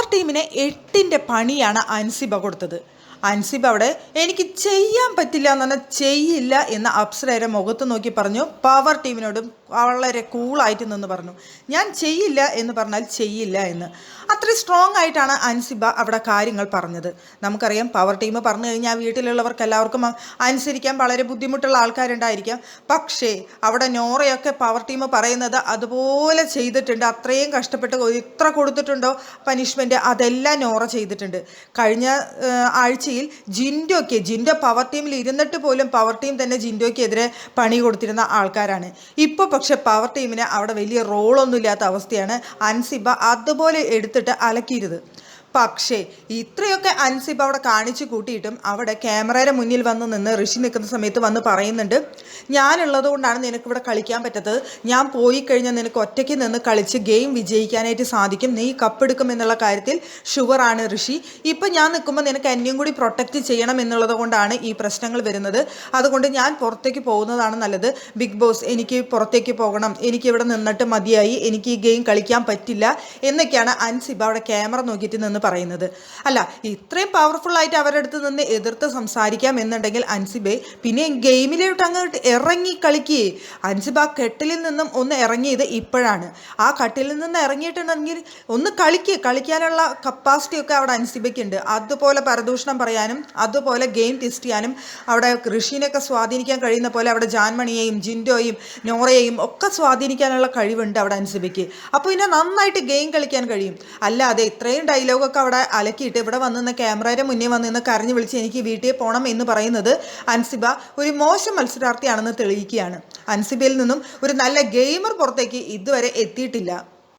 Power ടീമിനെ 8ന്റെ പണിയാണ് അൻസിബ കൊടുത്തത്. അൻസിബ അവിടെ എനിക്ക് ചെയ്യാൻ പറ്റില്ല എന്ന് പറഞ്ഞാൽ ചെയ്യില്ല എന്ന് അപ്സരയുടെ മുഖത്ത് നോക്കി പറഞ്ഞു. പവർ ടീമിനോടും വളരെ കൂളായിട്ട് നിന്ന് പറഞ്ഞു, ഞാൻ ചെയ്യില്ല എന്ന് പറഞ്ഞാൽ ചെയ്യില്ല എന്ന്. അത്രയും സ്ട്രോങ് ആയിട്ടാണ് അൻസിബ അവിടെ കാര്യങ്ങൾ പറഞ്ഞത്. നമുക്കറിയാം, പവർ ടീം പറഞ്ഞു കഴിഞ്ഞാൽ വീട്ടിലുള്ളവർക്ക് എല്ലാവർക്കും അനുസരിക്കാൻ വളരെ ബുദ്ധിമുട്ടുള്ള ആൾക്കാരുണ്ടായിരിക്കാം. പക്ഷേ അവിടെ നോറയൊക്കെ പവർ ടീം പറയുന്നത് അതുപോലെ ചെയ്തിട്ടുണ്ട്. അത്രയും കഷ്ടപ്പെട്ട് ഇത്ര കൊടുത്തിട്ടുണ്ടോ പനിഷ്മെൻറ്റ്, അതെല്ലാം നോറ ചെയ്തിട്ടുണ്ട്. കഴിഞ്ഞ ആഴ്ചയിൽ ജിൻഡോ പവർ ടീമിൽ ഇരുന്നിട്ട് പോലും പവർ ടീം തന്നെ ജിൻഡോയ്ക്കെതിരെ പണി കൊടുത്തിരുന്ന ആൾക്കാരാണ്. ഇപ്പോൾ പക്ഷെ പവർ ടീമിന് അവിടെ വലിയ റോളൊന്നും ഇല്ലാത്ത അവസ്ഥയാണ്. അൻസിബ അതുപോലെ എടുത്തിട്ട് അലക്കിയിരുത്. പക്ഷേ ഇത്രയൊക്കെ അൻസിബ അവിടെ കാണിച്ചു കൂട്ടിയിട്ടും അവിടെ ക്യാമറയുടെ മുന്നിൽ വന്ന് നിന്ന് ഋഷി നിൽക്കുന്ന സമയത്ത് വന്ന് പറയുന്നുണ്ട്, ഞാനുള്ളത് കൊണ്ടാണ് നിനക്കിവിടെ കളിക്കാൻ പറ്റത്തത്. ഞാൻ പോയി കഴിഞ്ഞാൽ നിനക്ക് ഒറ്റയ്ക്ക് നിന്ന് കളിച്ച് ഗെയിം വിജയിക്കാനായിട്ട് സാധിക്കും. നീ കപ്പെടുക്കും എന്നുള്ള കാര്യത്തിൽ ഷുവറാണ് ഋഷി. ഇപ്പം ഞാൻ നിൽക്കുമ്പോൾ നിനക്ക് എന്നെയും കൂടി പ്രൊട്ടക്റ്റ് ചെയ്യണം എന്നുള്ളത് കൊണ്ടാണ് ഈ പ്രശ്നങ്ങൾ വരുന്നത്. അതുകൊണ്ട് ഞാൻ പുറത്തേക്ക് പോകുന്നതാണ് നല്ലത്. ബിഗ് ബോസ്, എനിക്ക് പുറത്തേക്ക് പോകണം, എനിക്കിവിടെ നിന്നിട്ട് മതിയായി, എനിക്ക് ഈ ഗെയിം കളിക്കാൻ പറ്റില്ല എന്നൊക്കെയാണ് അൻസിബ അവിടെ ക്യാമറ നോക്കിയിട്ട് നിന്ന് പറയുന്നത്. അല്ല, ഇത്രയും പവർഫുൾ ആയിട്ട് അവരുടെ അടുത്ത് നിന്ന് എതിർത്ത് സംസാരിക്കാം എന്നുണ്ടെങ്കിൽ അൻസിബെ പിന്നെ ഗെയിമിലോട്ട് അങ്ങോട്ട് ഇറങ്ങി കളിക്കുകയെ. അൻസിബ ആ കെട്ടിലിൽ നിന്നും ഒന്ന് ഇറങ്ങിയത് ഇപ്പോഴാണ്. ആ കട്ടിലിൽ നിന്ന് ഇറങ്ങിയിട്ടുണ്ടെങ്കിൽ ഒന്ന് കളിക്കാനുള്ള കപ്പാസിറ്റി ഒക്കെ അവിടെ അൻസിബയ്ക്കുണ്ട്. അതുപോലെ പരദൂഷണം പറയാനും അതുപോലെ ഗെയിം ടെസ്റ്റ് ചെയ്യാനും അവിടെ ഋഷിനെയൊക്കെ സ്വാധീനിക്കാൻ കഴിയുന്ന പോലെ അവിടെ ജാൻമണിയെയും ജിൻഡോയും നോറയെയും ഒക്കെ സ്വാധീനിക്കാനുള്ള കഴിവുണ്ട് അവിടെ അൻസിബയ്ക്ക്. അപ്പോൾ പിന്നെ നന്നായിട്ട് ഗെയിം കളിക്കാൻ കഴിയും. അല്ലാതെ ഇത്രയും ഡയലോഗൊക്കെ അവിടെ അലക്കിയിട്ട് ഇവിടെ വന്നിരുന്ന ക്യാമറയുടെ മുന്നേ വന്നിരുന്ന് കരഞ്ഞു വിളിച്ച് എനിക്ക് വീട്ടിൽ പോകണം എന്ന് പറയുന്നത് അൻസിബ ഒരു മോശം മത്സരാർത്ഥിയാണെന്ന് തെളിയിക്കുകയാണ്. അൻസിബയിൽ നിന്നും ഒരു നല്ല ഗെയിമർ പുറത്തേക്ക് ഇതുവരെ എത്തിയിട്ടില്ല.